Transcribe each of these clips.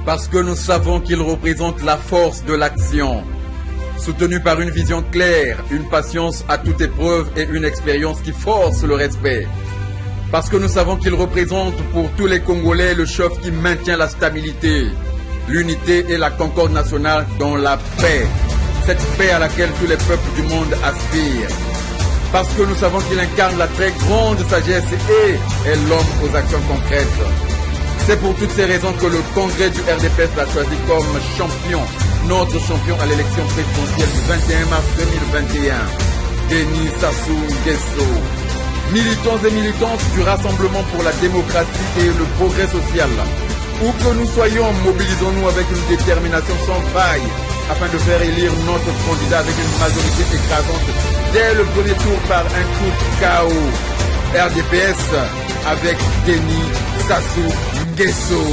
Parce que nous savons qu'il représente la force de l'action. Soutenu par une vision claire, une patience à toute épreuve et une expérience qui force le respect. Parce que nous savons qu'il représente pour tous les Congolais le chef qui maintient la stabilité, l'unité et la concorde nationale dans la paix. Cette paix à laquelle tous les peuples du monde aspirent. Parce que nous savons qu'il incarne la très grande sagesse et est l'homme aux actions concrètes. C'est pour toutes ces raisons que le congrès du RDPS l'a choisi comme champion, notre champion à l'élection présidentielle du 21 mars 2021. Denis Sassou Nguesso. Militants et militantes du Rassemblement pour la démocratie et le progrès social. Où que nous soyons, mobilisons-nous avec une détermination sans faille afin de faire élire notre candidat avec une majorité écrasante dès le premier tour par un coup de KO. RDPS avec Denis Sassou Nguesso.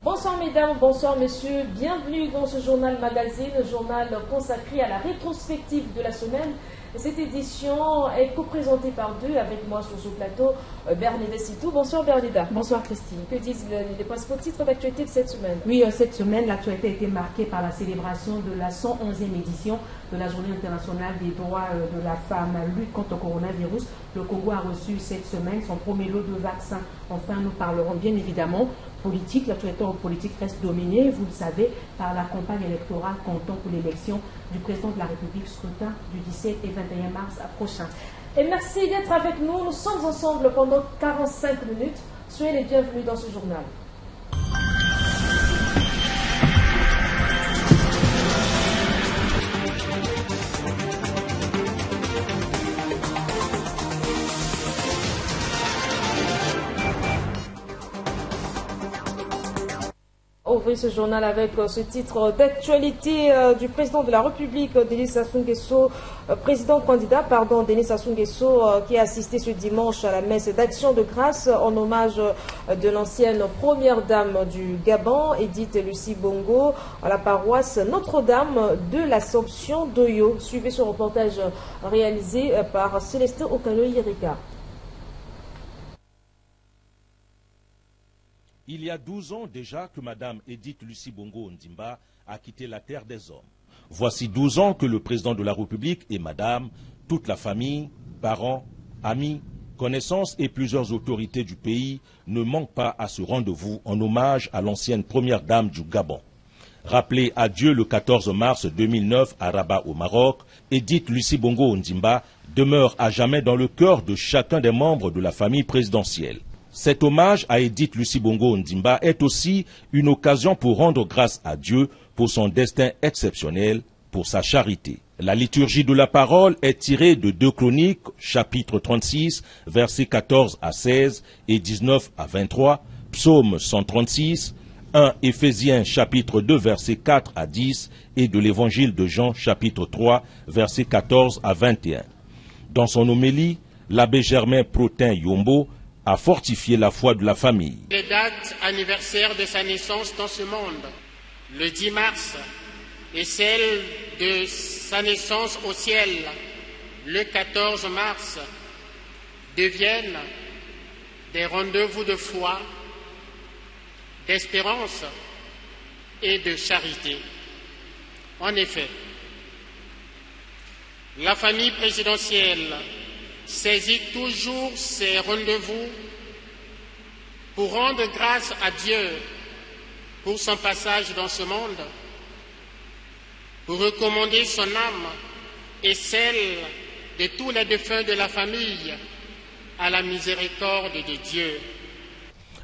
Bonsoir mesdames, bonsoir messieurs, bienvenue dans ce journal magazine, journal consacré à la rétrospective de la semaine. Cette édition est co-présentée par deux, avec moi sur ce plateau, Bernadette Sitou. Bonsoir Bernadette. Bonsoir Christine. Que disent les principaux titres d'actualité de cette semaine? Oui, cette semaine, l'actualité a été marquée par la célébration de la 111e édition de la Journée internationale des droits de la femme, lutte contre le coronavirus. Le Congo a reçu cette semaine son premier lot de vaccins. Enfin, nous parlerons bien évidemment politique. L'actualité politique reste dominée, vous le savez, par la campagne électorale comptant pour l'élection du président de la République, scrutin du 17 et 21 mars prochain. Et merci d'être avec nous. Nous sommes ensemble pendant 45 minutes. Soyez les bienvenus dans ce journal. Ouvrir ce journal avec ce titre d'actualité du président de la République, Denis Sassou Nguesso, Denis Sassou Nguesso, qui a assisté ce dimanche à la messe d'action de grâce en hommage de l'ancienne première dame du Gabon, Edith Lucie Bongo, à la paroisse Notre-Dame de l'Assomption d'Oyo. Suivez ce reportage réalisé par Célestin Okano-Yerika. Il y a 12 ans déjà que Mme Edith Lucie Bongo Ondimba a quitté la terre des hommes. Voici 12 ans que le président de la République et Madame, toute la famille, parents, amis, connaissances et plusieurs autorités du pays ne manquent pas à ce rendez-vous en hommage à l'ancienne première dame du Gabon. Rappelée à Dieu le 14 mars 2009 à Rabat au Maroc, Edith Lucie Bongo Ondimba demeure à jamais dans le cœur de chacun des membres de la famille présidentielle. Cet hommage à Edith Lucie Bongo Ondimba est aussi une occasion pour rendre grâce à Dieu pour son destin exceptionnel, pour sa charité. La liturgie de la parole est tirée de 2 Chroniques, chapitre 36, versets 14 à 16 et 19 à 23, Psaume 136, 1 Éphésiens chapitre 2, versets 4 à 10 et de l'Évangile de Jean chapitre 3, versets 14 à 21. Dans son homélie, l'abbé Germain Protin Yombo a fortifié la foi de la famille. Les dates anniversaires de sa naissance dans ce monde, le 10 mars, et celle de sa naissance au ciel, le 14 mars, deviennent des rendez-vous de foi, d'espérance et de charité. En effet, la famille présidentielle saisit toujours ces rendez-vous pour rendre grâce à Dieu pour son passage dans ce monde, pour recommander son âme et celle de tous les défunts de la famille à la miséricorde de Dieu.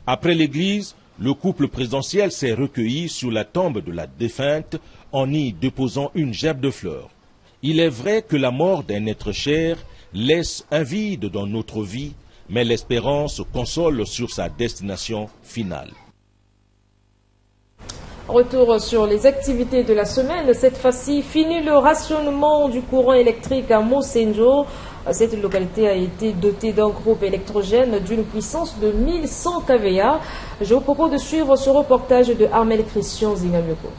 Après l'église, le couple présidentiel s'est recueilli sur la tombe de la défunte en y déposant une gerbe de fleurs. Il est vrai que la mort d'un être cher laisse un vide dans notre vie, mais l'espérance console sur sa destination finale. Retour sur les activités de la semaine. Cette fois-ci, fini le rationnement du courant électrique à Mosenjo. Cette localité a été dotée d'un groupe électrogène d'une puissance de 1100 kVA. Je vous propose de suivre ce reportage de Armel Christian Zingameko.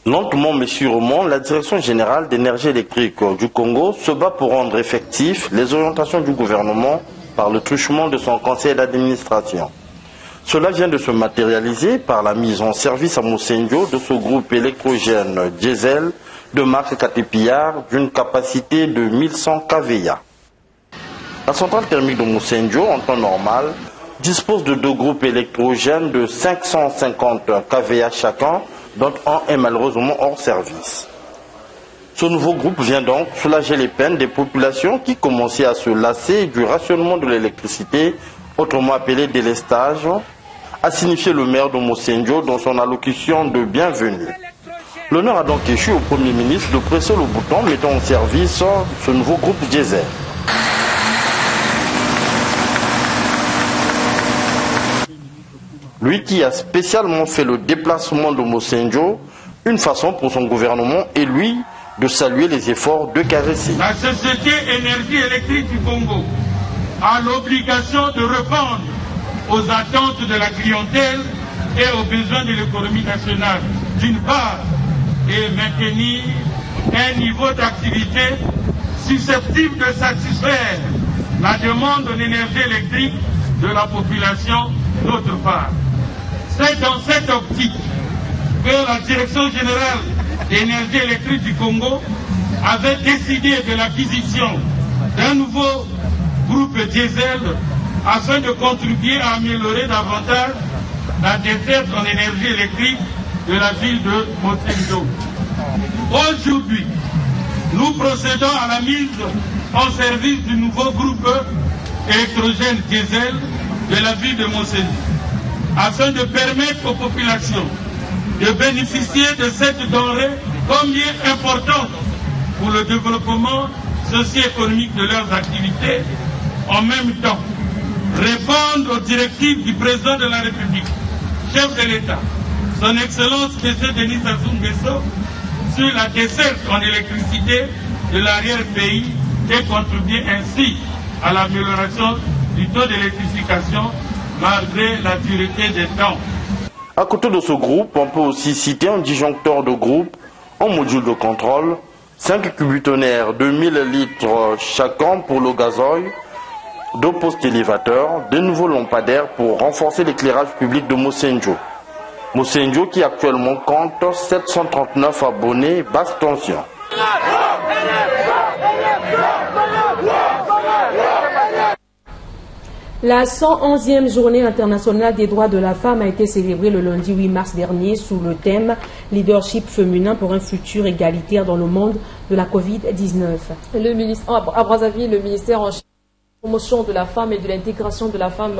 Lentement mais sûrement, la Direction générale d'énergie électrique du Congo se bat pour rendre effectifs les orientations du gouvernement par le truchement de son conseil d'administration. Cela vient de se matérialiser par la mise en service à Mosenjo de ce groupe électrogène diesel de marque Caterpillar d'une capacité de 1100 kVA. La centrale thermique de Mosenjo, en temps normal, dispose de 2 groupes électrogènes de 550 kVA chacun, dont un est malheureusement hors service. Ce nouveau groupe vient donc soulager les peines des populations qui commençaient à se lasser du rationnement de l'électricité, autrement appelé délestage, a signifié le maire de Mosenjo dans son allocution de bienvenue. L'honneur a donc échu au Premier ministre de presser le bouton mettant en service ce nouveau groupe diesel. Lui qui a spécialement fait le déplacement de Mosenjo, une façon pour son gouvernement et lui de saluer les efforts de caresser. La Société Énergie électrique du Congo a l'obligation de répondre aux attentes de la clientèle et aux besoins de l'économie nationale, d'une part, et maintenir un niveau d'activité susceptible de satisfaire la demande en énergie électrique de la population, d'autre part. C'est dans cette optique que la Direction générale d'énergie électrique du Congo avait décidé de l'acquisition d'un nouveau groupe diesel afin de contribuer à améliorer davantage la desserte en énergie électrique de la ville de Mosenjo. Aujourd'hui, nous procédons à la mise en service du nouveau groupe électrogène diesel de la ville de Mosenjo, afin de permettre aux populations de bénéficier de cette denrée combien importante pour le développement socio-économique de leurs activités, en même temps répondre aux directives du président de la République, chef de l'État, son Excellence M. Denis Sassou Nguesso, sur la desserte en électricité de l'arrière-pays et contribuer ainsi à l'amélioration du taux d'électrification malgré la dureté des temps. À côté de ce groupe, on peut aussi citer un disjoncteur de groupe, un module de contrôle, 5 cubitonnaires de 1000 litres chacun pour le gazoil, 2 postes élévateurs, de nouveaux lampadaires pour renforcer l'éclairage public de Mosenjo. Mosenjo qui actuellement compte 739 abonnés basse tension. La 111e journée internationale des droits de la femme a été célébrée le lundi 8 mars dernier sous le thème « Leadership féminin pour un futur égalitaire dans le monde de la Covid-19 ». À Brazzaville, le ministère en charge de la promotion de la femme et de l'intégration de la femme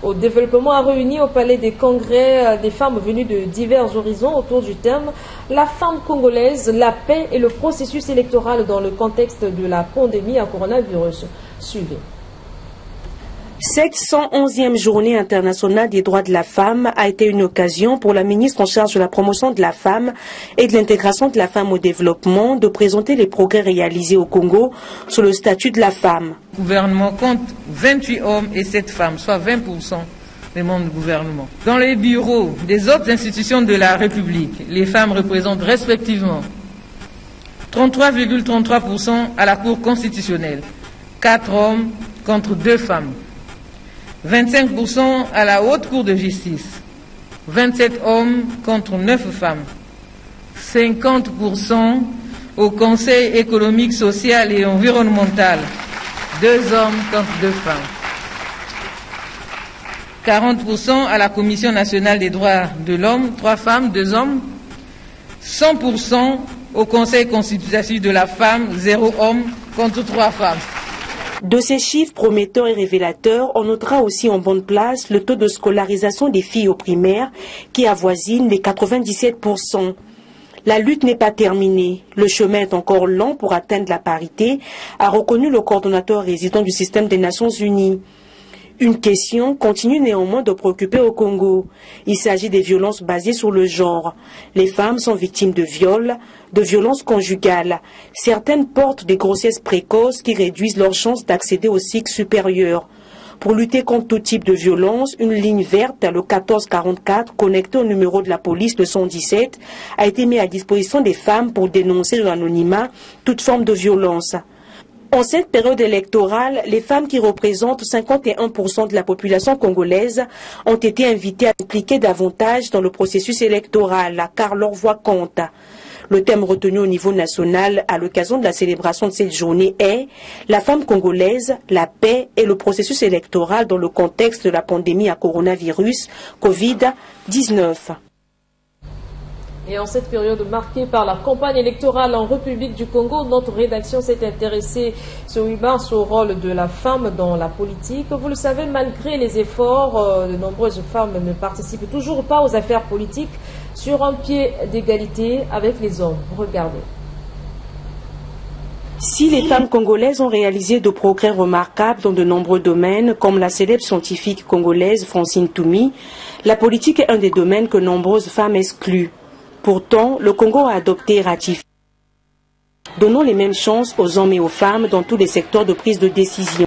au développement a réuni au Palais des Congrès des femmes venues de divers horizons autour du thème « La femme congolaise, la paix et le processus électoral dans le contexte de la pandémie à coronavirus ». Suivez. Cette 111e journée internationale des droits de la femme a été une occasion pour la ministre en charge de la promotion de la femme et de l'intégration de la femme au développement de présenter les progrès réalisés au Congo sur le statut de la femme. Le gouvernement compte 28 hommes et 7 femmes, soit 20% des membres du gouvernement. Dans les bureaux des autres institutions de la République, les femmes représentent respectivement 33,33% à la Cour constitutionnelle, 4 hommes contre 2 femmes. 25% à la Haute Cour de justice, 27 hommes contre 9 femmes, 50% au Conseil économique, social et environnemental, 2 hommes contre 2 femmes, 40% à la Commission nationale des droits de l'homme, 3 femmes, 2 hommes, 100% au Conseil consultatif de la femme, 0 hommes contre 3 femmes. De ces chiffres prometteurs et révélateurs, on notera aussi en bonne place le taux de scolarisation des filles au primaire qui avoisine les 97%. La lutte n'est pas terminée. Le chemin est encore long pour atteindre la parité, a reconnu le coordonnateur résident du système des Nations Unies. Une question continue néanmoins de préoccuper au Congo. Il s'agit des violences basées sur le genre. Les femmes sont victimes de viols, de violences conjugales. Certaines portent des grossesses précoces qui réduisent leurs chances d'accéder au cycle supérieur. Pour lutter contre tout type de violence, une ligne verte, le 1444, connectée au numéro de la police, le 117, a été mise à disposition des femmes pour dénoncer dans l'anonymat toute forme de violence. En cette période électorale, les femmes qui représentent 51% de la population congolaise ont été invitées à s'impliquer davantage dans le processus électoral, car leur voix compte. Le thème retenu au niveau national à l'occasion de la célébration de cette journée est « La femme congolaise, la paix et le processus électoral dans le contexte de la pandémie à coronavirus Covid-19 ». Et en cette période marquée par la campagne électorale en République du Congo, notre rédaction s'est intéressée ce 8 mars au rôle de la femme dans la politique. Vous le savez, malgré les efforts, de nombreuses femmes ne participent toujours pas aux affaires politiques sur un pied d'égalité avec les hommes. Regardez. Si les femmes congolaises ont réalisé de progrès remarquables dans de nombreux domaines, comme la célèbre scientifique congolaise Francine Toumi, la politique est un des domaines que nombreuses femmes excluent. Pourtant, le Congo a adopté et ratifié. Donnons les mêmes chances aux hommes et aux femmes dans tous les secteurs de prise de décision.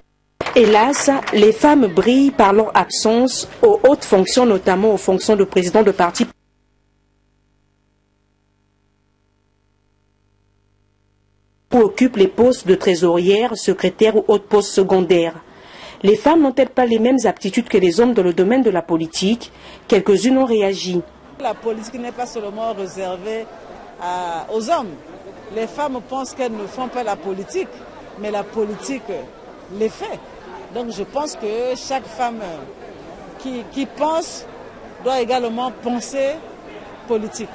Hélas, les femmes brillent par leur absence aux hautes fonctions, notamment aux fonctions de président de parti. Ou occupent les postes de trésorière, secrétaire ou autres postes secondaires. Les femmes n'ont-elles pas les mêmes aptitudes que les hommes dans le domaine de la politique? Quelques-unes ont réagi. La politique n'est pas seulement réservée aux hommes. Les femmes pensent qu'elles ne font pas la politique, mais la politique les fait. Donc je pense que chaque femme qui pense doit également penser politique.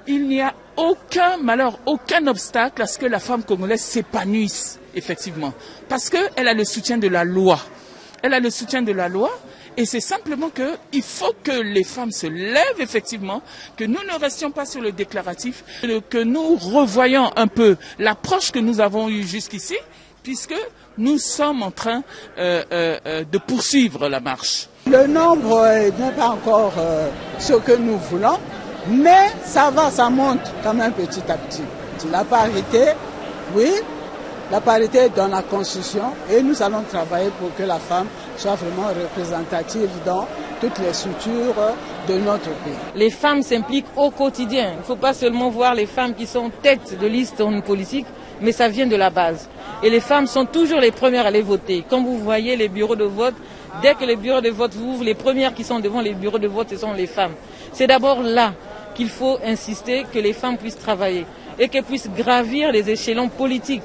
Il n'y a aucun malheur, aucun obstacle à ce que la femme congolaise s'épanouisse, effectivement. Parce qu'elle a le soutien de la loi. Elle a le soutien de la loi. Et c'est simplement qu'il faut que les femmes se lèvent effectivement, que nous ne restions pas sur le déclaratif, que nous revoyons un peu l'approche que nous avons eue jusqu'ici, puisque nous sommes en train de poursuivre la marche. Le nombre n'est pas encore ce que nous voulons, mais ça va, ça monte quand même petit à petit. La parité, oui, la parité est dans la Constitution et nous allons travailler pour que la femme soit vraiment représentative dans toutes les structures de notre pays. Les femmes s'impliquent au quotidien. Il ne faut pas seulement voir les femmes qui sont tête de liste en politique, mais ça vient de la base. Et les femmes sont toujours les premières à aller voter. Quand vous voyez les bureaux de vote, dès que les bureaux de vote s'ouvrent, les premières qui sont devant les bureaux de vote, ce sont les femmes. C'est d'abord là qu'il faut insister que les femmes puissent travailler et qu'elles puissent gravir les échelons politiques.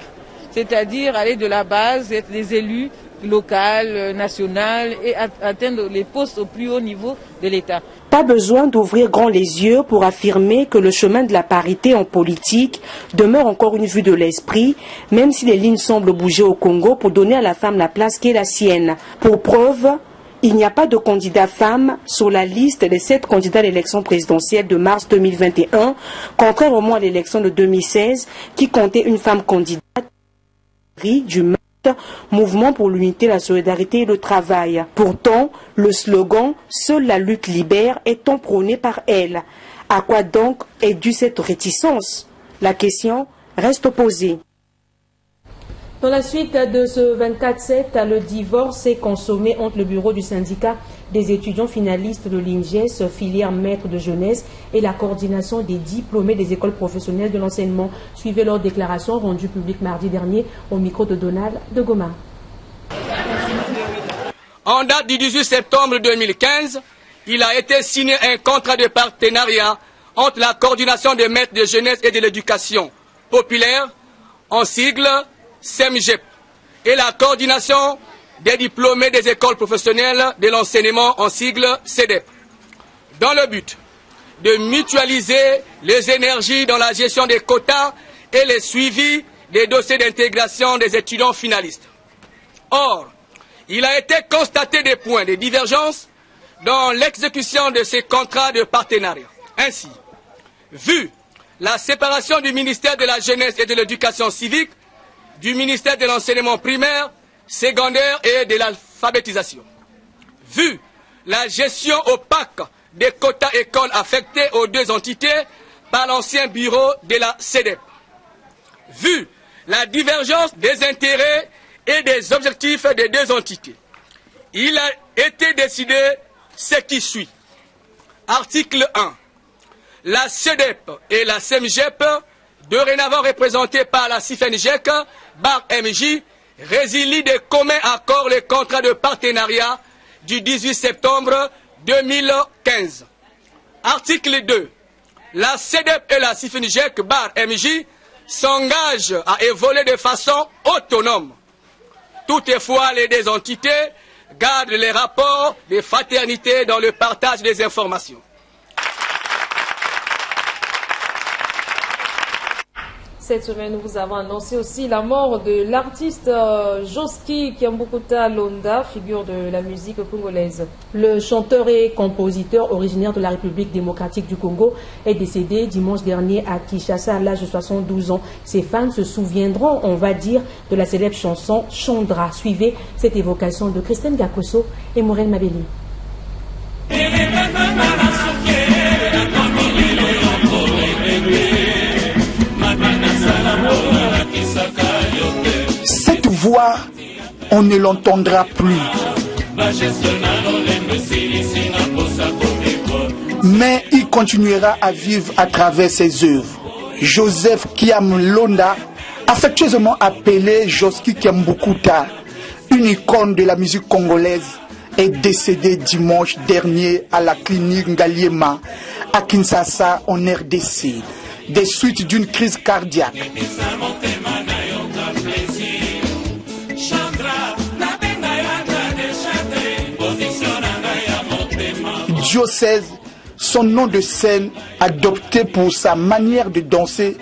C'est-à-dire aller de la base, être des élus locaux, nationaux et atteindre les postes au plus haut niveau de l'État. Pas besoin d'ouvrir grand les yeux pour affirmer que le chemin de la parité en politique demeure encore une vue de l'esprit, même si les lignes semblent bouger au Congo pour donner à la femme la place qui est la sienne. Pour preuve, il n'y a pas de candidat femme sur la liste des 7 candidats à l'élection présidentielle de mars 2021, contrairement à l'élection de 2016 qui comptait une femme candidate. Du mouvement pour l'unité, la solidarité et le travail. Pourtant, le slogan « Seule la lutte libère » étant prôné par elle. À quoi donc est due cette réticence? La question reste posée. Dans la suite de ce 24/7, le divorce est consommé entre le bureau du syndicat des étudiants finalistes de l'INGES, filière maître de jeunesse, et la coordination des diplômés des écoles professionnelles de l'enseignement. Suivez leur déclaration rendue publique mardi dernier au micro de Donald de Goma. En date du 18 septembre 2015, il a été signé un contrat de partenariat entre la coordination des maîtres de jeunesse et de l'éducation populaire, en sigle SEMGEP, et la coordination des diplômés des écoles professionnelles de l'enseignement, en sigle CEDEP, dans le but de mutualiser les énergies dans la gestion des quotas et le suivi des dossiers d'intégration des étudiants finalistes. Or, il a été constaté des points de divergence dans l'exécution de ces contrats de partenariat. Ainsi, vu la séparation du ministère de la Jeunesse et de l'Éducation civique, du ministère de l'enseignement primaire, secondaire et de l'alphabétisation, Vu la gestion opaque des quotas écoles affectés aux deux entités par l'ancien bureau de la CEDEP. Vu la divergence des intérêts et des objectifs des deux entités, il a été décidé ce qui suit. Article 1. La CEDEP et la CEMGEP, dorénavant représentées par la CIFENGEC, MJ, résilient de communs accords le contrat de partenariat du 18 septembre 2015. Article 2. La CEDEP et la CIFENGEC, MJ, s'engagent à évoluer de façon autonome. Toutefois, les deux entités gardent les rapports de fraternité dans le partage des informations. Cette semaine, nous vous avons annoncé aussi la mort de l'artiste Josky Kiambukuta Londa, figure de la musique congolaise. Le chanteur et compositeur originaire de la République démocratique du Congo est décédé dimanche dernier à Kinshasa à l'âge de 72 ans. Ses fans se souviendront, on va dire, de la célèbre chanson Chandra. Suivez cette évocation de Christine Gakoso et Maureen Mabeli. Cette voix, on ne l'entendra plus. Mais il continuera à vivre à travers ses œuvres. Joseph Kiam Londa, affectueusement appelé Josky Kiambukuta, une icône de la musique congolaise, est décédé dimanche dernier à la clinique Ngaliema à Kinshasa en RDC, des suites d'une crise cardiaque. Diocèse, son nom de scène adopté pour sa manière de danser,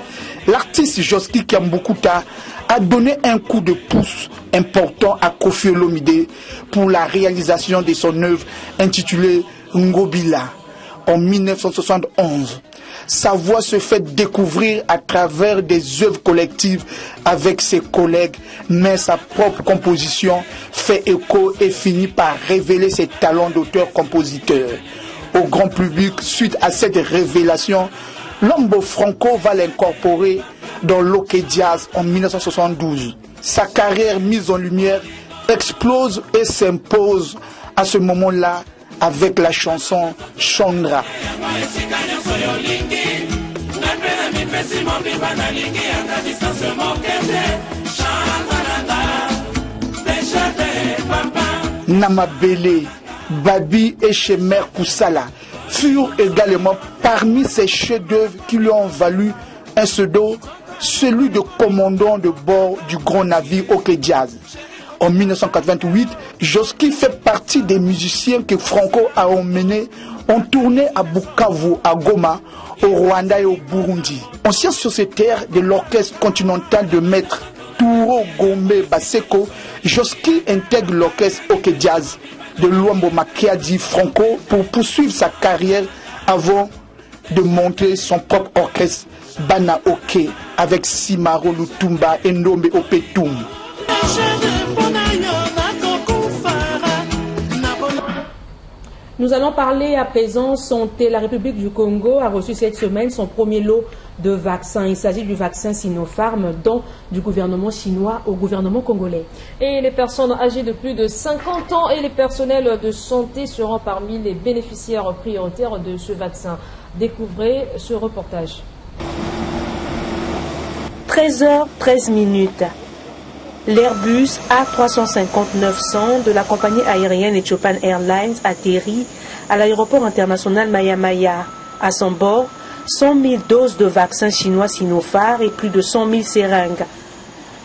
l'artiste Josky Kiambukuta a donné un coup de pouce important à Koffi Olomide pour la réalisation de son œuvre intitulée Ngobila en 1971. Sa voix se fait découvrir à travers des œuvres collectives avec ses collègues, mais sa propre composition fait écho et finit par révéler ses talents d'auteur-compositeur. Au grand public, suite à cette révélation, Lombo Franco va l'incorporer dans l'Ok Jazz en 1972. Sa carrière mise en lumière explose et s'impose à ce moment-là avec la chanson Chandra. Namabele, Babi et Shemer Koussala furent également parmi ces chefs-d'œuvre qui lui ont valu un pseudo, celui de commandant de bord du grand navire OK Jazz. En 1988, Josky fait partie des musiciens que Franco a emmenés en tournée à Bukavu, à Goma, au Rwanda et au Burundi. Ancien sociétaire de l'orchestre continental de maître Touro Gombe Baseko, Josky intègre l'orchestre OK Jazz de Luambo Makiadi Franco pour poursuivre sa carrière avant de monter son propre orchestre Bana OK avec Simaro Lutumba et Ndombe Opetum. Nous allons parler à présent santé. La République du Congo a reçu cette semaine son premier lot de vaccins. Il s'agit du vaccin Sinopharm, don du gouvernement chinois au gouvernement congolais. Et les personnes âgées de plus de 50 ans et les personnels de santé seront parmi les bénéficiaires prioritaires de ce vaccin. Découvrez ce reportage. 13h13. L'Airbus A350-900 de la compagnie aérienne Ethiopian Airlines atterrit à l'aéroport international Maya-Maya. À son bord, 100 000 doses de vaccins chinois Sinopharm et plus de 100 000 seringues.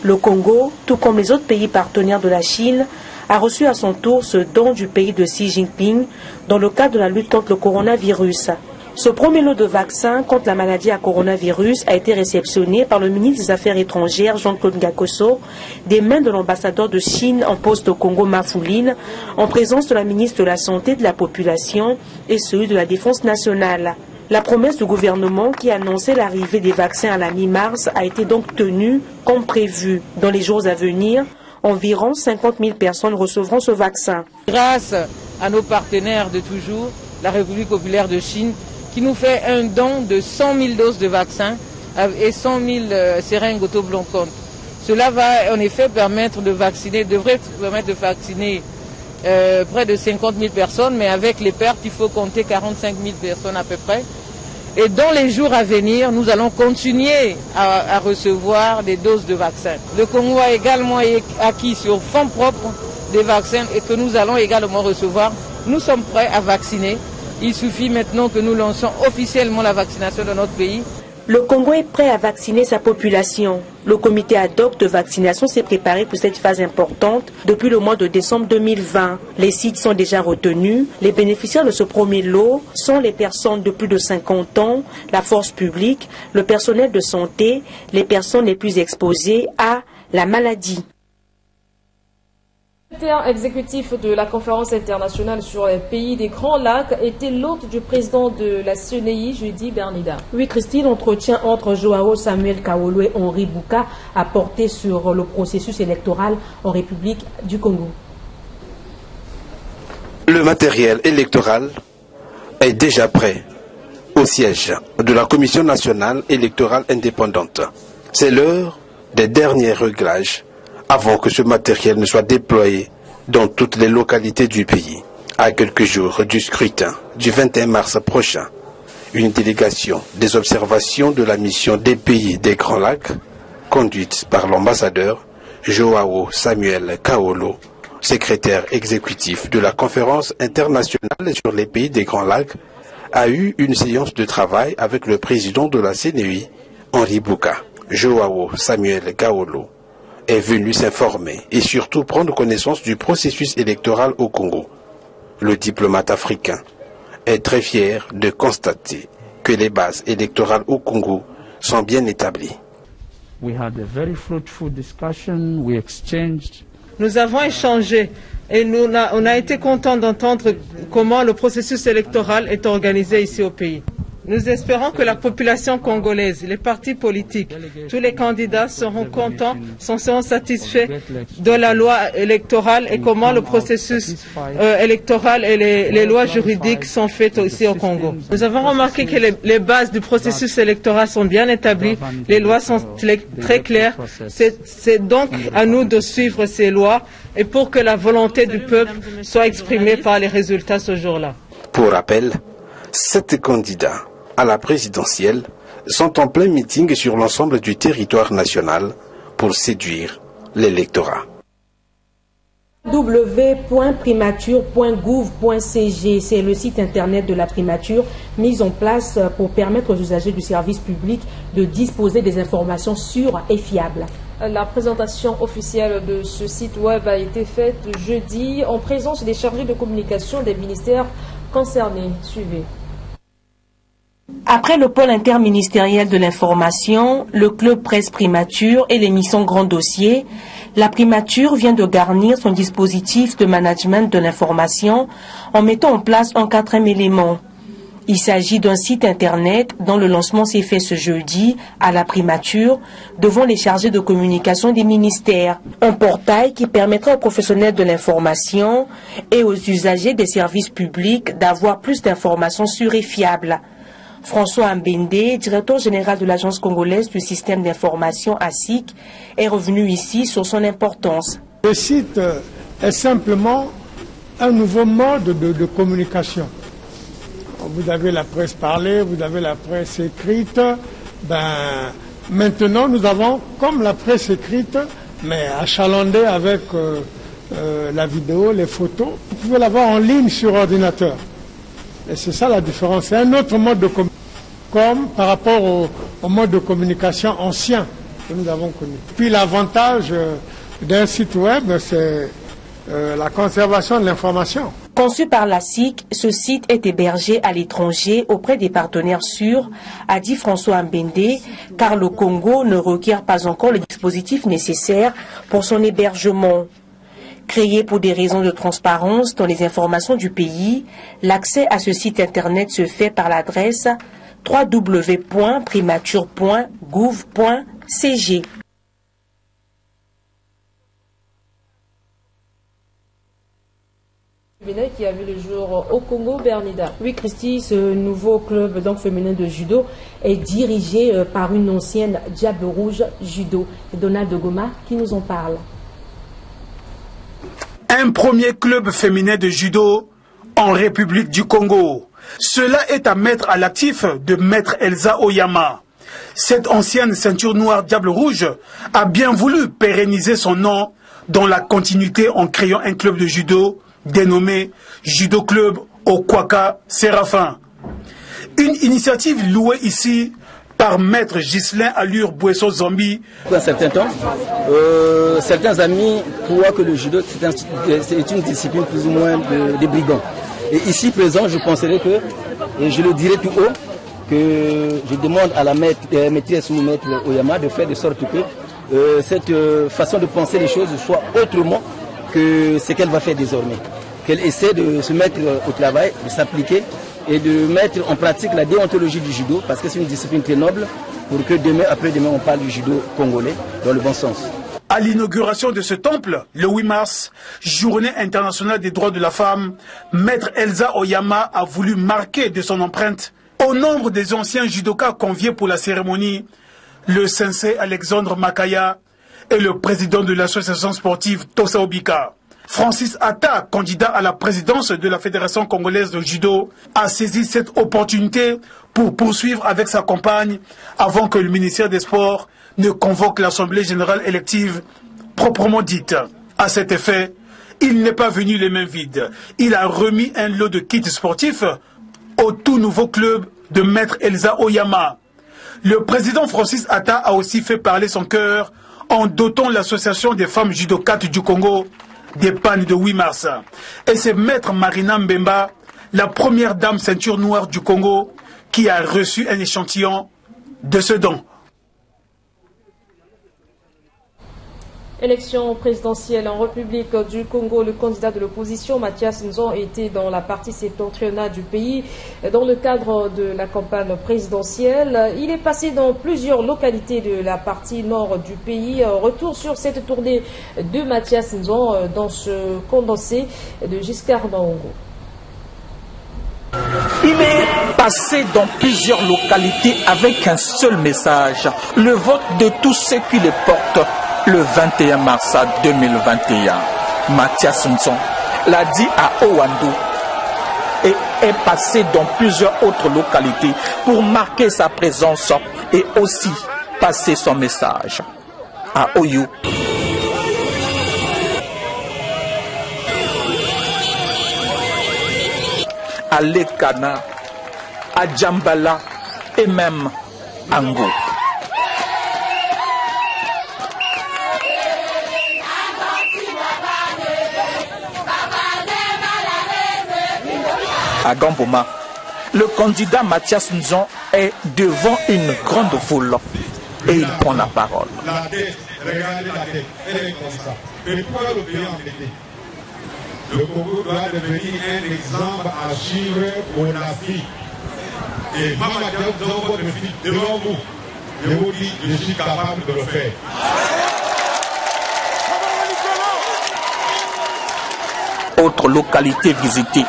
Le Congo, tout comme les autres pays partenaires de la Chine, a reçu à son tour ce don du pays de Xi Jinping dans le cadre de la lutte contre le coronavirus. Ce premier lot de vaccins contre la maladie à coronavirus a été réceptionné par le ministre des Affaires étrangères Jean-Claude Gakoso des mains de l'ambassadeur de Chine en poste au Congo Mafouline en présence de la ministre de la Santé de la Population et celui de la Défense nationale. La promesse du gouvernement qui annonçait l'arrivée des vaccins à la mi-mars a été donc tenue comme prévu. Dans les jours à venir, environ 50 000 personnes recevront ce vaccin. Grâce à nos partenaires de toujours, la République populaire de Chine, qui nous fait un don de 100 000 doses de vaccins et 100 000 seringues autobloquantes. Cela va en effet permettre de vacciner, devrait permettre de vacciner près de 50 000 personnes, mais avec les pertes, il faut compter 45 000 personnes à peu près. Et dans les jours à venir, nous allons continuer à recevoir des doses de vaccins. Le Congo a également acquis sur fonds propres des vaccins et que nous allons également recevoir. Nous sommes prêts à vacciner. Il suffit maintenant que nous lançons officiellement la vaccination dans notre pays. Le Congo est prêt à vacciner sa population. Le comité ad hoc de vaccination s'est préparé pour cette phase importante depuis le mois de décembre 2020. Les sites sont déjà retenus. Les bénéficiaires de ce premier lot sont les personnes de plus de 50 ans, la force publique, le personnel de santé, les personnes les plus exposées à la maladie. Le secrétaire exécutif de la conférence internationale sur les pays des Grands Lacs était l'hôte du président de la CNI, jeudi Bernida. Oui, Christine, l'entretien entre Joao Samuel Kaolo et Henri Bouka a porté sur le processus électoral en République du Congo. Le matériel électoral est déjà prêt au siège de la Commission nationale électorale indépendante. C'est l'heure des derniers réglages avant que ce matériel ne soit déployé dans toutes les localités du pays. À quelques jours du scrutin du 21 mars prochain, une délégation des observations de la mission des pays des Grands Lacs, conduite par l'ambassadeur Joao Samuel Kaolo, secrétaire exécutif de la conférence internationale sur les pays des Grands Lacs, a eu une séance de travail avec le président de la CNI, Henri Bouka. Joao Samuel Kaolo est venu s'informer et surtout prendre connaissance du processus électoral au Congo. Le diplomate africain est très fier de constater que les bases électorales au Congo sont bien établies. Nous avons échangé et on a été contents d'entendre comment le processus électoral est organisé ici au pays. Nous espérons que la population congolaise, les partis politiques, tous les candidats seront contents, seront satisfaits de la loi électorale et comment le processus électoral et les lois juridiques sont faites ici au Congo. Nous avons remarqué que les bases du processus électoral sont bien établies, les lois sont très claires. C'est donc à nous de suivre ces lois et pour que la volonté du peuple soit exprimée par les résultats ce jour-là. Pour rappel, 7 candidats à la présidentielle sont en plein meeting sur l'ensemble du territoire national pour séduire l'électorat. www.primature.gouv.cg, c'est le site internet de la primature mis en place pour permettre aux usagers du service public de disposer des informations sûres et fiables. La présentation officielle de ce site web a été faite jeudi en présence des chargés de communication des ministères concernés. Suivez. Après le pôle interministériel de l'information, le club presse primature et l'émission Grand Dossier, la primature vient de garnir son dispositif de management de l'information en mettant en place un 4e élément. Il s'agit d'un site internet dont le lancement s'est fait ce jeudi à la primature devant les chargés de communication des ministères. Un portail qui permettra aux professionnels de l'information et aux usagers des services publics d'avoir plus d'informations sûres et fiables. François Mbende, directeur général de l'Agence congolaise du système d'information ASIC, est revenu ici sur son importance. Le site est simplement un nouveau mode de communication. Vous avez la presse parlée, vous avez la presse écrite. Maintenant, nous avons comme la presse écrite, mais achalandée avec la vidéo, les photos. Vous pouvez l'avoir en ligne sur ordinateur. Et c'est ça la différence. C'est un autre mode de communication, comme par rapport au mode de communication ancien que nous avons connu. Puis l'avantage d'un site web, c'est la conservation de l'information. Conçu par la SIC, ce site est hébergé à l'étranger auprès des partenaires sûrs, a dit François Mbende, car le Congo ne requiert pas encore le dispositif nécessaire pour son hébergement. Créé pour des raisons de transparence dans les informations du pays, l'accès à ce site internet se fait par l'adresse www.primature.gouv.cg. Qui a vu le jour au Congo, Bernida. Oui, Christy, ce nouveau club donc féminin de judo est dirigé par une ancienne Diable Rouge judo. C'est Donald Goma qui nous en parle. Un premier club féminin de judo en République du Congo. Cela est à mettre à l'actif de Maître Elsa Oyama. Cette ancienne ceinture noire Diable Rouge a bien voulu pérenniser son nom dans la continuité en créant un club de judo dénommé Judo Club Okwaka Séraphin. Une initiative louée ici par Maître Ghislain Allure Bouesso Zambi. Un certain temps, certains amis croient que le judo c'est une discipline plus ou moins de brigands. Et ici présent, je penserais que, et je le dirai tout haut, que je demande à la maîtresse ou maître Oyama de faire de sorte que cette façon de penser les choses soit autrement que ce qu'elle va faire désormais. Qu'elle essaie de se mettre au travail, de s'appliquer et de mettre en pratique la déontologie du judo, parce que c'est une discipline très noble, pour que demain, après-demain, on parle du judo congolais dans le bon sens. À l'inauguration de ce temple, le 8 mars, journée internationale des droits de la femme, Maître Elsa Oyama a voulu marquer de son empreinte, au nombre des anciens judokas conviés pour la cérémonie, le sensei Alexandre Makaya et le président de l'association sportive Tosa Obika. Francis Atta, candidat à la présidence de la Fédération congolaise de judo, a saisi cette opportunité pour poursuivre avec sa compagne avant que le ministère des Sports ne convoque l'Assemblée générale élective proprement dite. À cet effet, il n'est pas venu les mains vides. Il a remis un lot de kits sportifs au tout nouveau club de Maître Elsa Oyama. Le président Francis Atta a aussi fait parler son cœur en dotant l'association des femmes judokates du Congo des pannes de 8 mars. Et c'est Maître Marina Mbemba, la première dame ceinture noire du Congo, qui a reçu un échantillon de ce don. Élection présidentielle en République du Congo, le candidat de l'opposition, Mathias Nzon, était dans la partie septentrionale du pays dans le cadre de la campagne présidentielle. Il est passé dans plusieurs localités de la partie nord du pays. Retour sur cette tournée de Mathias Nzon dans ce condensé de Giscard Baongo. Il est passé dans plusieurs localités avec un seul message, le vote de tous ceux qui le portent. Le 21 mars 2021, Mathias Nzon l'a dit à Owando et est passé dans plusieurs autres localités pour marquer sa présence et aussi passer son message. À Oyo, à Lekana, à Djambala et même à Ngo. À Gamboma, le candidat Mathias Nzon est devant une grande foule et il prend la parole. La tête, regardez la tête, elle est comme ça. Mais pourquoi le pays endetté? Le Congo doit devenir un exemple à suivre pour l'Afrique. Et Mamadou Nzon, votre fille, devant vous, je vous dis, je suis capable de le faire. Autre localité visitée,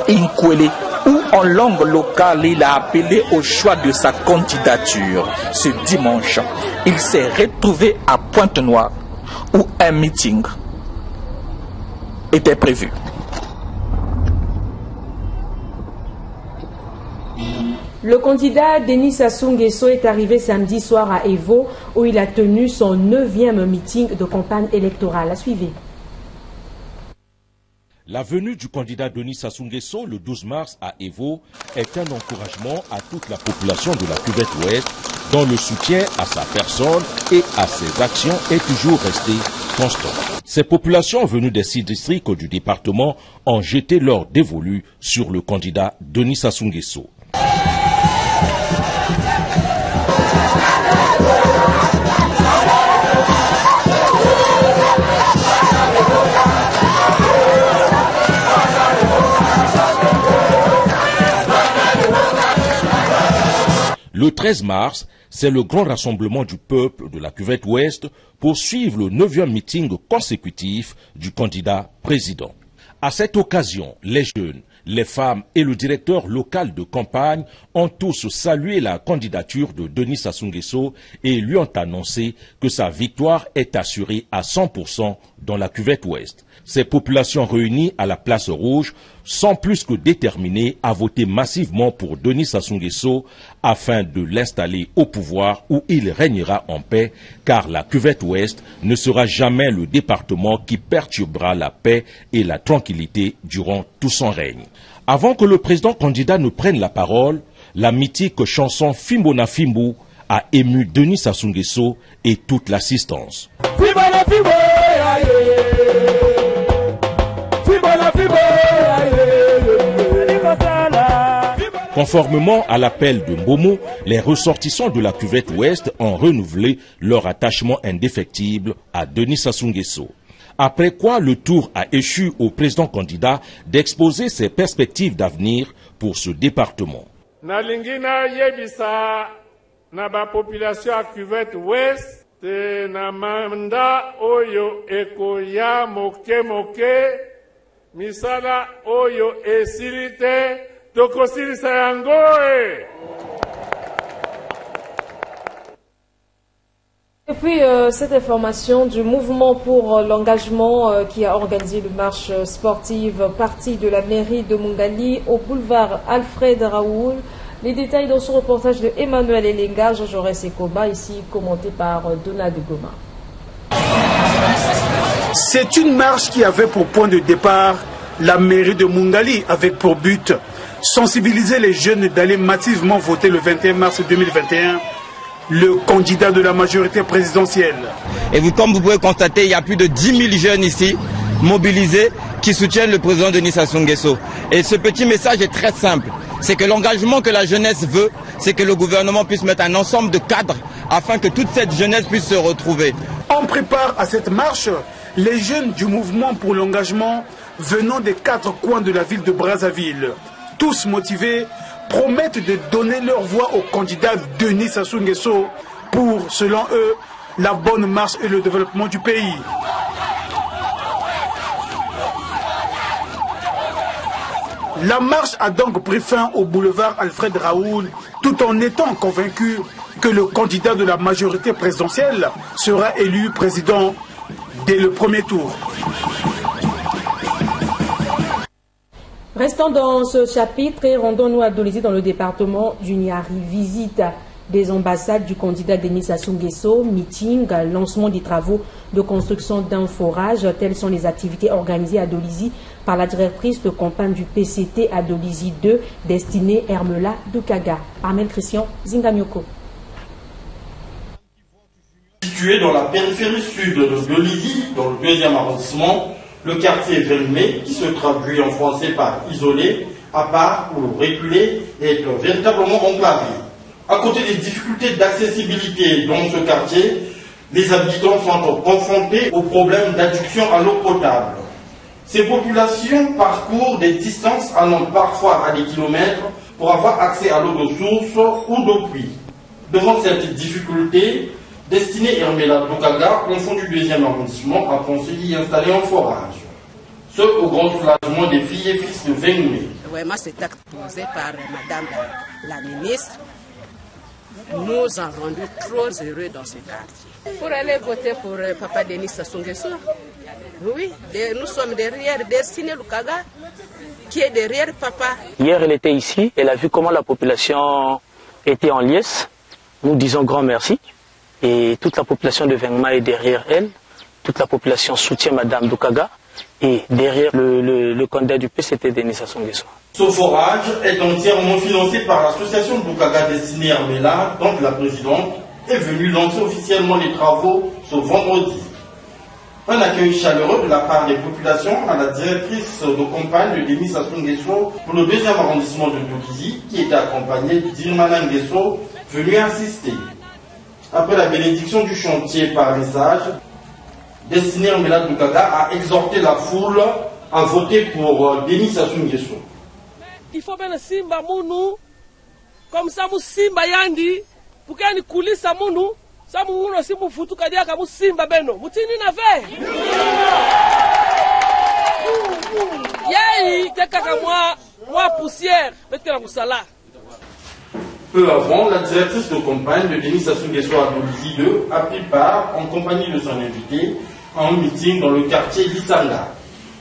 Inkwele, où en langue locale il a appelé au choix de sa candidature. Ce dimanche, il s'est retrouvé à Pointe-Noire où un meeting était prévu. Le candidat Denis Sassou Nguesso est arrivé samedi soir à Evo où il a tenu son 9e meeting de campagne électorale. Suivez. La venue du candidat Denis Sassou Nguesso le 12 mars à Evo est un encouragement à toute la population de la Cuvette Ouest dont le soutien à sa personne et à ses actions est toujours resté constant. Ces populations venues des 6 districts du département ont jeté leur dévolu sur le candidat Denis Sassou Nguesso. Le 13 mars, c'est le grand rassemblement du peuple de la Cuvette Ouest pour suivre le 9e meeting consécutif du candidat président. À cette occasion, les jeunes, les femmes et le directeur local de campagne ont tous salué la candidature de Denis Sassou Nguesso et lui ont annoncé que sa victoire est assurée à 100% dans la cuvette ouest. Ces populations réunies à la place rouge sont plus que déterminées à voter massivement pour Denis Sassou Nguesso afin de l'installer au pouvoir où il régnera en paix, car la cuvette ouest ne sera jamais le département qui perturbera la paix et la tranquillité durant tout son règne. Avant que le président candidat ne prenne la parole, la mythique chanson Fimbo na Fimbo a ému Denis Sassou Nguesso et toute l'assistance. Conformément à l'appel de Mbomo, les ressortissants de la cuvette ouest ont renouvelé leur attachement indéfectible à Denis Sassou Nguesso. Après quoi, le tour a échu au président candidat d'exposer ses perspectives d'avenir pour ce département. Nalingina yebisa na ba population à cuvette ouest te na manda oyo ekoya moke moke misala oyo esilite tokosilisa yango e. Et puis, cette information du mouvement pour l'engagement qui a organisé le marche sportive partie de la mairie de Mungali au boulevard Alfred Raoul. Les détails dans ce reportage de Emmanuel Elenga, Jean-Jaurès Sekoba, ici commenté par Donald Goma. C'est une marche qui avait pour point de départ la mairie de Mungali avec pour but sensibiliser les jeunes d'aller massivement voter le 21 mars 2021 le candidat de la majorité présidentielle. Et vous, comme vous pouvez constater, il y a plus de 10 000 jeunes ici mobilisés qui soutiennent le président Denis Sassou Nguesso. Et ce petit message est très simple. C'est que l'engagement que la jeunesse veut, c'est que le gouvernement puisse mettre un ensemble de cadres afin que toute cette jeunesse puisse se retrouver. On prépare à cette marche les jeunes du mouvement pour l'engagement venant des 4 coins de la ville de Brazzaville. Tous motivés, promettent de donner leur voix au candidat Denis Sassou Nguesso pour, selon eux, la bonne marche et le développement du pays. La marche a donc pris fin au boulevard Alfred Raoul, tout en étant convaincu que le candidat de la majorité présidentielle sera élu président dès le premier tour. Restons dans ce chapitre et rendons-nous à Dolisie dans le département du Niari. Visite des ambassades du candidat Denis Sassou Nguesso, meeting, lancement des travaux de construction d'un forage. Telles sont les activités organisées à Dolisie par la directrice de campagne du PCT à Dolisie 2, destinée Hermela Dukaga. Armel Christian Zingamioko. Situé dans la périphérie sud de Dolisie, dans le 2e arrondissement, le quartier Velmé, qui se traduit en français par isolé, à part ou reculé, est véritablement enclavé. À côté des difficultés d'accessibilité dans ce quartier, les habitants sont confrontés aux problèmes d'adduction à l'eau potable. Ces populations parcourent des distances allant parfois à des kilomètres pour avoir accès à l'eau de source ou d'eau pluie. Devant cette difficulté, Destinée Hermela Dukaga, enfant du 2e arrondissement, a pensé y installer un forage. Ce au grand soulagement des filles et fils de Vénumé. Vraiment, cet acte posé par Madame la ministre nous a rendu trop heureux dans ce quartier. Pour aller voter pour Papa Denis Sassou Nguesso, oui, nous sommes derrière Destinée Dukaga, qui est derrière Papa. Hier, elle était ici, elle a vu comment la population était en liesse. Nous disons grand merci. Et toute la population de Vengma est derrière elle. Toute la population soutient Madame Dukaga. Et derrière le candidat du PCT, Denis Sassou Nguesso. Ce forage est entièrement financé par l'association Dukaga Destinée Hermela, dont la présidente est venue lancer officiellement les travaux ce vendredi. Un accueil chaleureux de la part des populations à la directrice de campagne de Denis Sassou Nguesso pour le 2e arrondissement de Dolisie, qui était accompagnée d'Irmana Nguesso, venue assister. Après la bénédiction du chantier par message, Destinée Hermela Dukaga a exhorté la foule à voter pour Denis Sassou Nguesso. Il faut bien simba munu, comme ça mu simba yandi, pour qu'il y ait coulisse à munu, ça mu munu si mu futu kadia ka mu simba beno, mutini na ve. Peu avant, la directrice de campagne de Denis Sassou Nguesso Adolisi II a pris part, en compagnie de son invité, à un meeting dans le quartier d'Issanga.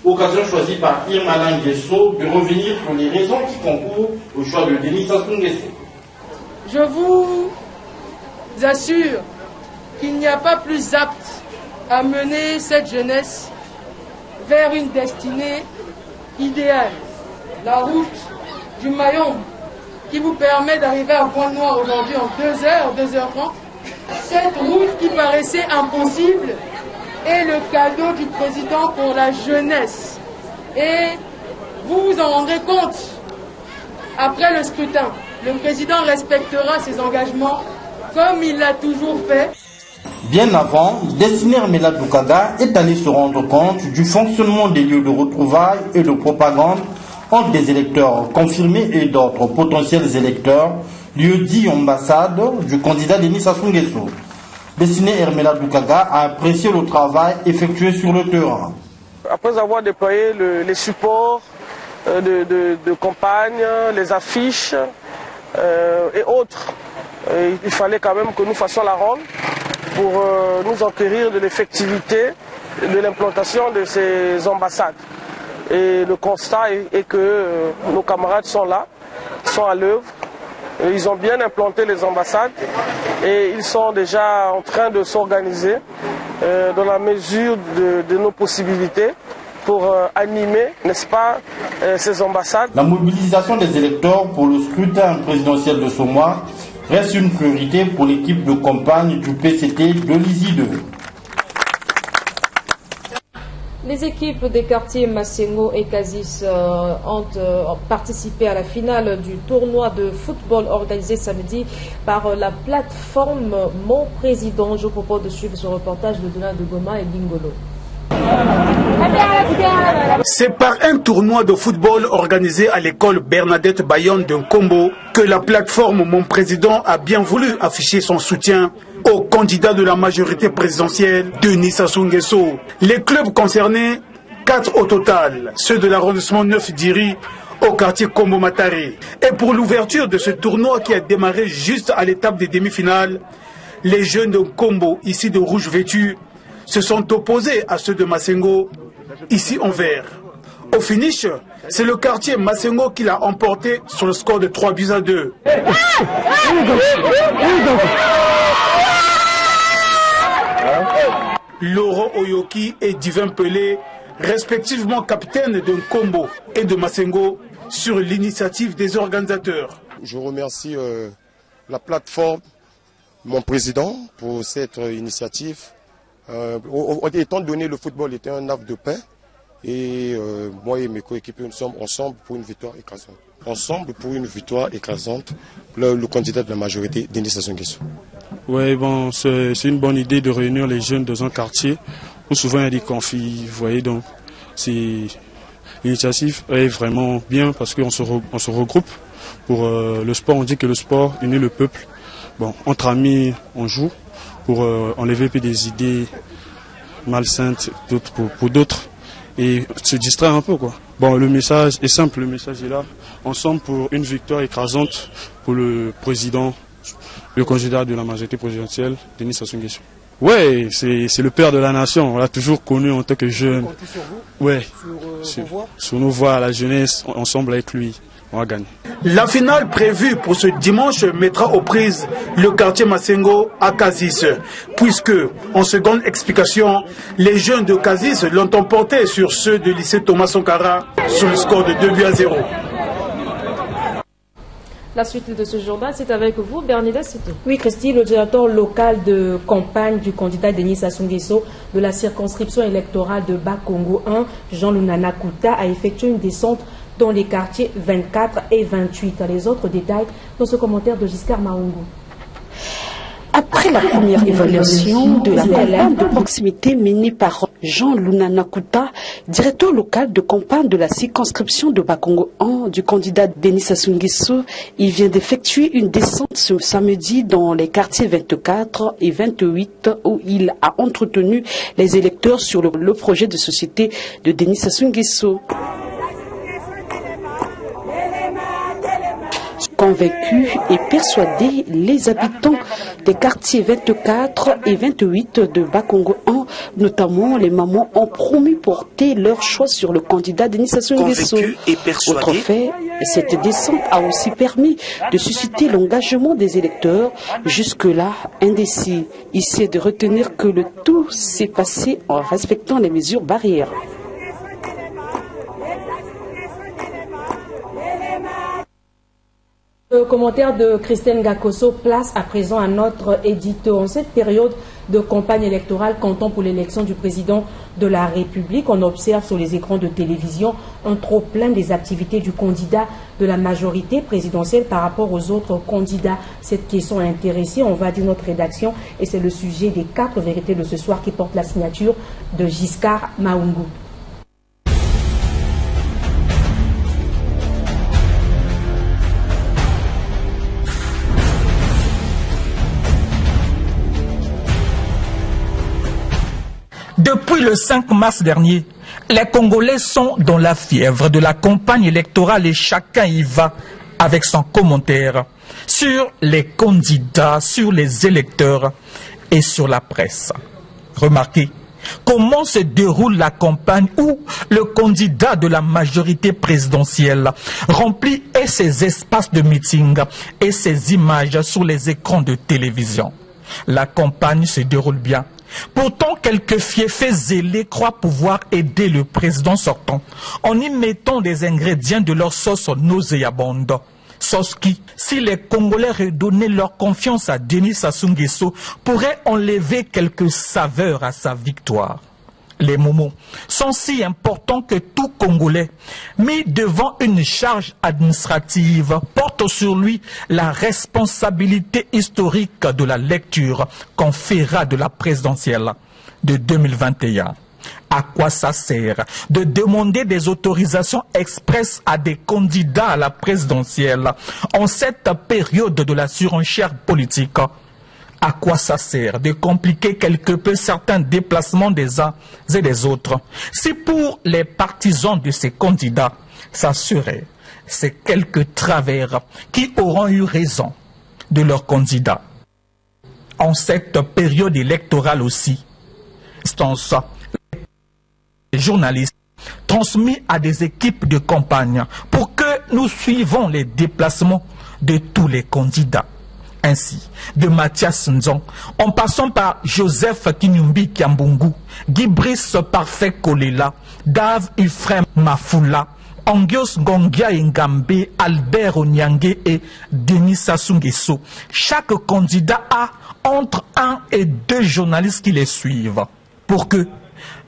Occasion choisie par Irma Nguesso de revenir sur les raisons qui concourent au choix de Denis Sassou Nguesso. Je vous assure qu'il n'y a pas plus apte à mener cette jeunesse vers une destinée idéale. La route du Mayombe qui vous permet d'arriver à Pointe-Noire aujourd'hui en 2h, 2h30. Cette route qui paraissait impossible est le cadeau du président pour la jeunesse. Et vous vous en rendrez compte après le scrutin. Le président respectera ses engagements comme il l'a toujours fait. Bien avant, Destiné Hermela Doukaga est allé se rendre compte du fonctionnement des lieux de retrouvailles et de propagande entre des électeurs confirmés et d'autres potentiels électeurs, lieu dit ambassade du candidat Denis Sassou Nguesso. Destiné Hermela Doukaga a apprécié le travail effectué sur le terrain. Après avoir déployé les supports de campagne, les affiches et autres, il fallait quand même que nous fassions la ronde pour nous enquérir de l'effectivité de l'implantation de ces ambassades. Et le constat est que nos camarades sont là, sont à l'œuvre. Ils ont bien implanté les ambassades et ils sont déjà en train de s'organiser dans la mesure de nos possibilités pour animer, n'est-ce pas, ces ambassades. La mobilisation des électeurs pour le scrutin présidentiel de ce mois reste une priorité pour l'équipe de campagne du PCT de l'ISI 2. Les équipes des quartiers Massengo et Kazis ont participé à la finale du tournoi de football organisé samedi par la plateforme Mon Président. Je propose de suivre ce reportage de Donald de Goma et Lingolo. C'est par un tournoi de football organisé à l'école Bernadette Bayonne de Nkombo que la plateforme Mon Président a bien voulu afficher son soutien au candidat de la majorité présidentielle, Denis Sassou Nguesso. Les clubs concernés, 4 au total, ceux de l'arrondissement 9 d'Iri au quartier Kombo Matare. Et pour l'ouverture de ce tournoi qui a démarré juste à l'étape des demi-finales, les jeunes de Nkombo, ici de rouge vêtus, se sont opposés à ceux de Massengo, ici en vert. Au finish, c'est le quartier Massengo qui l'a emporté sur le score de 3-2. Laurent Oyoki et Divin Pelé, respectivement capitaines de Nkombo et de Massengo, sur l'initiative des organisateurs. Je remercie la plateforme Mon Président pour cette initiative. Étant donné le football était un havre de paix, et moi et mes coéquipiers, nous sommes ensemble pour une victoire écrasante. Ensemble pour une victoire écrasante, le candidat de la majorité, Denis Sassou Nguesso. Oui, bon, c'est une bonne idée de réunir les jeunes dans un quartier où souvent il y a des conflits. Vous voyez, donc l'initiative est vraiment bien parce qu'on se regroupe pour le sport. On dit que le sport unit le peuple. Bon, entre amis, on joue pour enlever des idées malsaines pour d'autres et se distraire un peu, quoi. Bon, le message est simple, le message est là. Ensemble pour une victoire écrasante pour le président, le candidat de la majorité présidentielle, Denis Sassou Nguesso. Ouais, c'est le père de la nation. On l'a toujours connu en tant que jeune. On compte sur vous? Ouais. Sur nos voix, la jeunesse, ensemble avec lui. On va gagner. La finale prévue pour ce dimanche mettra aux prises le quartier Massengo à Kazis, puisque, en seconde explication, les jeunes de Kazis l'ont emporté sur ceux du lycée Thomas Sankara sur le score de 2-0. La suite de ce journal, c'est avec vous, Bernida Cité. Oui, Christine, le directeur local de campagne du candidat Denis Sassou Nguesso de la circonscription électorale de Bas-Congo 1, Jean Lunana Kouta, a effectué une descente dans les quartiers 24 et 28. Les autres détails dans ce commentaire de Giscard Maungu. Après la première évaluation de la campagne de proximité menée par Jean Lunana Kouta, directeur local de campagne de la circonscription de Bas-Congo 1 du candidat Denis Sassou Nguesso, il vient d'effectuer une descente ce samedi dans les quartiers 24 et 28 où il a entretenu les électeurs sur le projet de société de Denis Sassou Nguesso. Convaincus et persuadés, les habitants des quartiers 24 et 28 de Bakongo 1, notamment les mamans, ont promis porter leur choix sur le candidat Denis Sassou Nguesso. Autre fait, cette descente a aussi permis de susciter l'engagement des électeurs, jusque-là indécis. Ici, de retenir que le tout s'est passé en respectant les mesures barrières. Le commentaire de Christine Gakoso place à présent à notre édito. En cette période de campagne électorale comptant pour l'élection du président de la République, on observe sur les écrans de télévision un trop-plein des activités du candidat de la majorité présidentielle par rapport aux autres candidats. Cette question a intéressé, on va dire, notre rédaction, et c'est le sujet des 4 vérités de ce soir qui porte la signature de Giscard Maungu. Depuis le 5 mars dernier, les Congolais sont dans la fièvre de la campagne électorale et chacun y va avec son commentaire sur les candidats, sur les électeurs et sur la presse. Remarquez comment se déroule la campagne où le candidat de la majorité présidentielle remplit et ses espaces de meeting et ses images sur les écrans de télévision. La campagne se déroule bien. Pourtant, quelques fiefés zélés croient pouvoir aider le président sortant en y mettant des ingrédients de leur sauce nauséabonde. Sauce qui, si les Congolais redonnaient leur confiance à Denis Sassou Nguesso, pourrait enlever quelques saveurs à sa victoire. Les momos sont si importants que tout Congolais, mis devant une charge administrative, porte sur lui la responsabilité historique de la lecture qu'on fera de la présidentielle de 2021. À quoi ça sert de demander des autorisations expresses à des candidats à la présidentielle en cette période de la surenchère politique? À quoi ça sert de compliquer quelque peu certains déplacements des uns et des autres si pour les partisans de ces candidats, ça serait ces quelques travers qui auront eu raison de leurs candidats? En cette période électorale aussi, les journalistes transmis à des équipes de campagne pour que nous suivons les déplacements de tous les candidats. Ainsi, de Mathias Nzon, en passant par Joseph Kinyumbi Kiambungu, Guibris Parfait Kolela, Dave Ifrem Mafoula, Angios Ngongia Ngambe, Albert Onyangue et Denis Sassou Nguesso. Chaque candidat a entre 1 et 2 journalistes qui les suivent pour que,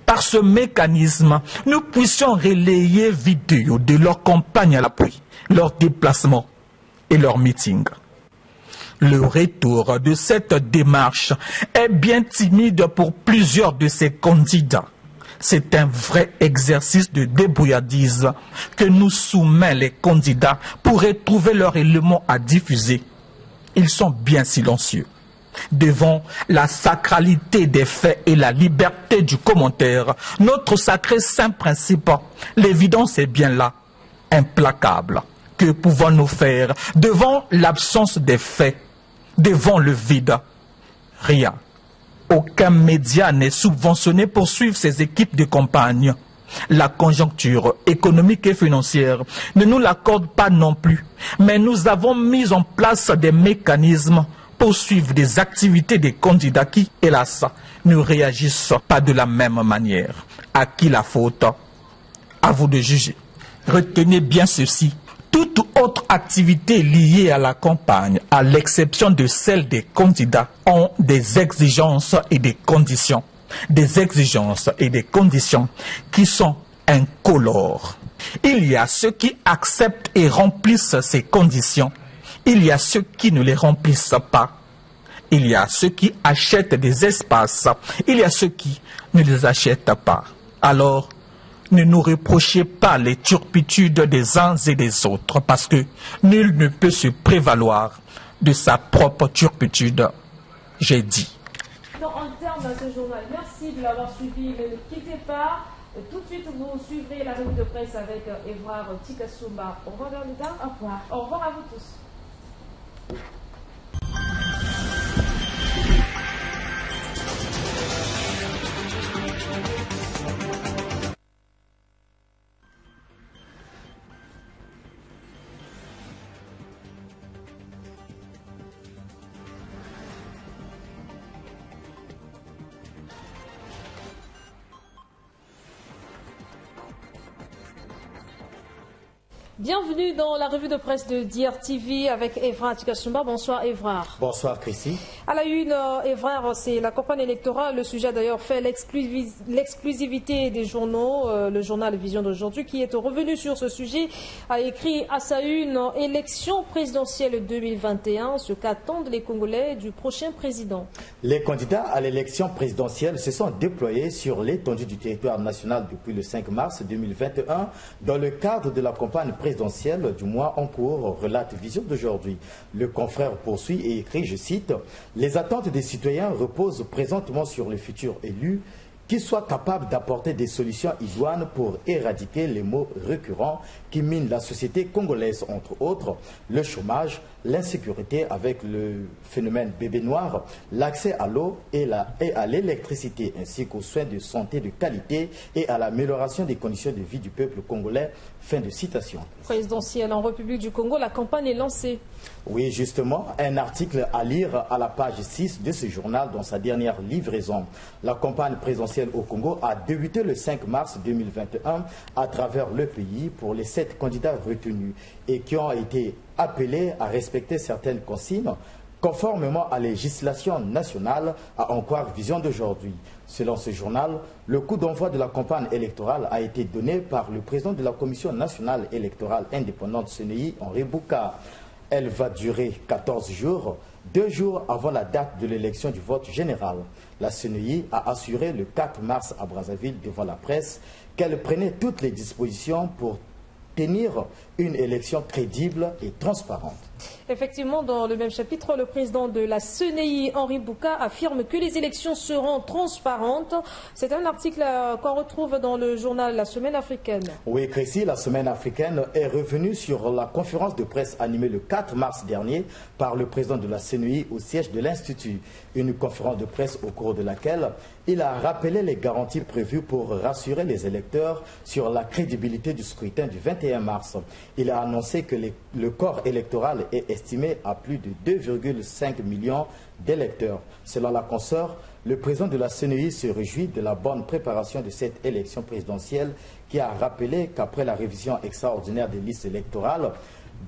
par ce mécanisme, nous puissions relayer vidéo de leur campagne à l'appui, leurs déplacements et leurs meetings. Le retour de cette démarche est bien timide pour plusieurs de ces candidats. C'est un vrai exercice de débrouillardise que nous soumettent les candidats pour retrouver leur élément à diffuser. Ils sont bien silencieux. Devant la sacralité des faits et la liberté du commentaire, notre sacré saint principe, l'évidence est bien là, implacable. Que pouvons-nous faire devant l'absence des faits, devant le vide? Rien. Aucun média n'est subventionné pour suivre ces équipes de campagne. La conjoncture économique et financière ne nous l'accorde pas non plus, mais nous avons mis en place des mécanismes pour suivre des activités des candidats qui, hélas, ne réagissent pas de la même manière. À qui la faute? À vous de juger. Retenez bien ceci. Toute autre activité liée à la campagne, à l'exception de celle des candidats, ont des exigences et des conditions. Des exigences et des conditions qui sont incolores. Il y a ceux qui acceptent et remplissent ces conditions. Il y a ceux qui ne les remplissent pas. Il y a ceux qui achètent des espaces. Il y a ceux qui ne les achètent pas. Alors, ne nous reprochez pas les turpitudes des uns et des autres, parce que nul ne peut se prévaloir de sa propre turpitude. J'ai dit. En termes de ce journal, merci de l'avoir suivi. Ne quittez pas. Tout de suite, vous suivrez la revue de presse avec Évrard Tikasumba. Au revoir, Bernard. Au revoir. Au revoir à vous tous. Bienvenue dans la revue de presse de DRTV avec Evra Tikasumba. Bonsoir Evra. Bonsoir Chrissy. À la une, Evra, c'est la campagne électorale. Le sujet a d'ailleurs fait l'exclusivité des journaux. Le journal Vision d'aujourd'hui, qui est revenu sur ce sujet, a écrit à sa une « Élection présidentielle 2021, ce qu'attendent les Congolais du prochain président ». Les candidats à l'élection présidentielle se sont déployés sur l'étendue du territoire national depuis le 5 mars 2021 dans le cadre de la campagne présidentielle du mois en cours, relate Vision d'aujourd'hui. Le confrère poursuit et écrit, je cite, « Les attentes des citoyens reposent présentement sur les futurs élus qui soient capables d'apporter des solutions idoines pour éradiquer les maux récurrents qui minent la société congolaise, entre autres le chômage, l'insécurité avec le phénomène bébé noir, l'accès à l'eau et à l'électricité, ainsi qu'aux soins de santé de qualité et à l'amélioration des conditions de vie du peuple congolais ». Fin de citation. Présidentielle en République du Congo, la campagne est lancée. Oui, justement, un article à lire à la page 6 de ce journal dans sa dernière livraison. La campagne présidentielle au Congo a débuté le 5 mars 2021 à travers le pays pour les 7 candidats retenus et qui ont été appelés à respecter certaines consignes conformément à la législation nationale, à en croire Vision d'aujourd'hui. Selon ce journal, le coup d'envoi de la campagne électorale a été donné par le président de la Commission nationale électorale indépendante CNI, Henri Bouka. Elle va durer 14 jours, 2 jours avant la date de l'élection du vote général. La CNI a assuré le 4 mars à Brazzaville devant la presse qu'elle prenait toutes les dispositions pour tenir une élection crédible et transparente. Effectivement, dans le même chapitre, le président de la CNI, Henri Bouka, affirme que les élections seront transparentes. C'est un article qu'on retrouve dans le journal La Semaine africaine. Oui, Chrissy, La Semaine africaine est revenue sur la conférence de presse animée le 4 mars dernier par le président de la CNI au siège de l'Institut. Une conférence de presse au cours de laquelle il a rappelé les garanties prévues pour rassurer les électeurs sur la crédibilité du scrutin du 21 mars. Il a annoncé que le corps électoral est estimé à plus de 2,5 millions d'électeurs. Selon la consoeur, le président de la CNI se réjouit de la bonne préparation de cette élection présidentielle qui a rappelé qu'après la révision extraordinaire des listes électorales,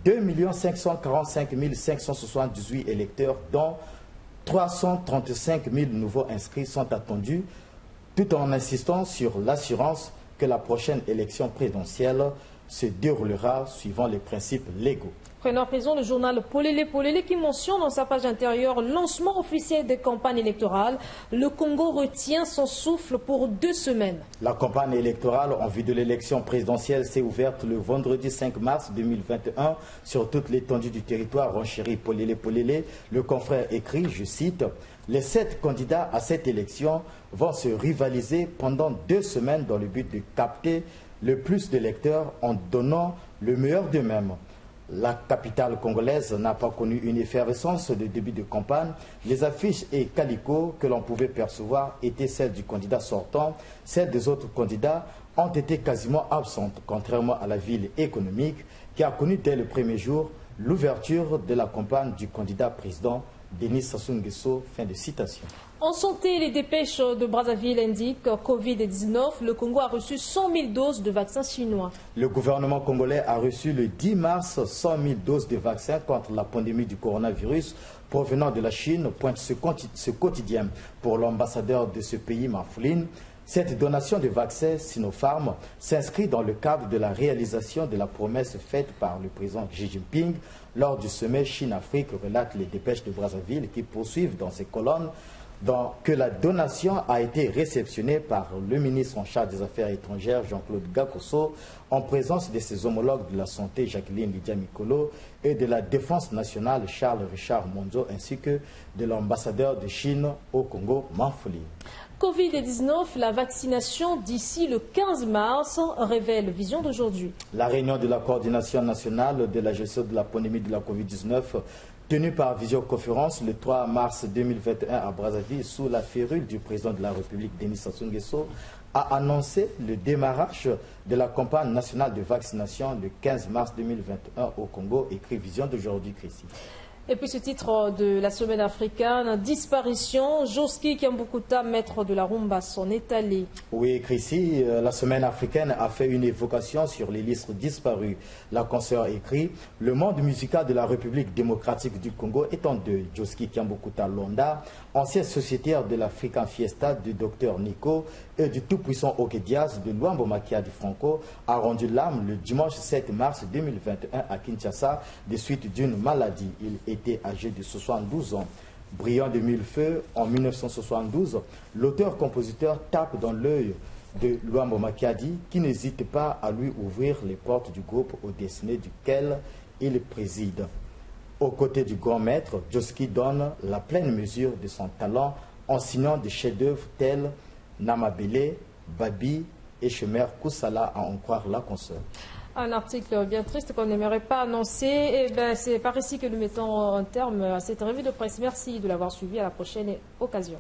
2 545 578 électeurs, dont 335 000 nouveaux inscrits sont attendus, tout en insistant sur l'assurance que la prochaine élection présidentielle se déroulera suivant les principes légaux. Prenant présent le journal Polélé qui mentionne dans sa page intérieure lancement officiel des campagnes électorales. Le Congo retient son souffle pour 2 semaines. La campagne électorale en vue de l'élection présidentielle s'est ouverte le vendredi 5 mars 2021 sur toute l'étendue du territoire, renchérit Polélé. Le confrère écrit, je cite, « Les 7 candidats à cette élection vont se rivaliser pendant 2 semaines dans le but de capter le plus d'électeurs en donnant le meilleur d'eux-mêmes. » La capitale congolaise n'a pas connu une effervescence de début de campagne. Les affiches et calicots que l'on pouvait percevoir étaient celles du candidat sortant. Celles des autres candidats ont été quasiment absentes, contrairement à la ville économique qui a connu dès le premier jour l'ouverture de la campagne du candidat président Denis Sassou Nguesso. Fin de citation. En santé, les dépêches de Brazzaville indiquent Covid-19. Le Congo a reçu 100 000 doses de vaccins chinois. Le gouvernement congolais a reçu le 10 mars 100 000 doses de vaccins contre la pandémie du coronavirus provenant de la Chine, pointe ce quotidien. Pour l'ambassadeur de ce pays, Mafouline, cette donation de vaccins Sinopharm s'inscrit dans le cadre de la réalisation de la promesse faite par le président Xi Jinping lors du sommet Chine-Afrique, relate les dépêches de Brazzaville qui poursuivent dans ces colonnes que la donation a été réceptionnée par le ministre en charge des Affaires étrangères Jean-Claude Gakoso en présence de ses homologues de la santé Jacqueline Lydia Mikolo et de la défense nationale Charles Richard Monzo ainsi que de l'ambassadeur de Chine au Congo, Manfoli. Covid-19, la vaccination d'ici le 15 mars, révèle Vision d'aujourd'hui. La réunion de la coordination nationale de la gestion de la pandémie de la Covid-19 tenue par visioconférence le 3 mars 2021 à Brazzaville sous la férule du président de la République Denis Sassou Nguesso a annoncé le démarrage de la campagne nationale de vaccination le 15 mars 2021 au Congo, écrit Vision d'aujourd'hui, Chrissy. Et puis ce titre de la semaine africaine, disparition, Josky Kiambukuta, maître de la rumba, s'en est allé. Oui, Chrissy, la semaine africaine a fait une évocation sur les listes disparues. La consoeur écrit « Le monde musical de la République démocratique du Congo est en deuil. Josky Kiambukuta Londa, ancien sociétaire de l'African Fiesta du Dr Nico et du tout-puissant Okedias de Luambo Makiadi Franco, a rendu l'âme le dimanche 7 mars 2021 à Kinshasa des suites d'une maladie. Il était âgé de 72 ans. Brillant de mille feux, en 1972, l'auteur-compositeur tape dans l'œil de Luambo Makiadi qui n'hésite pas à lui ouvrir les portes du groupe au destiné duquel il préside. Aux côtés du grand maître, Josky donne la pleine mesure de son talent en signant des chefs-d'œuvre tels Namabele, Babi et Chemer Koussala, à en croire la consoeur. Un article bien triste qu'on n'aimerait pas annoncer. Et ben, c'est par ici que nous mettons un terme à cette revue de presse. Merci de l'avoir suivi. À la prochaine occasion.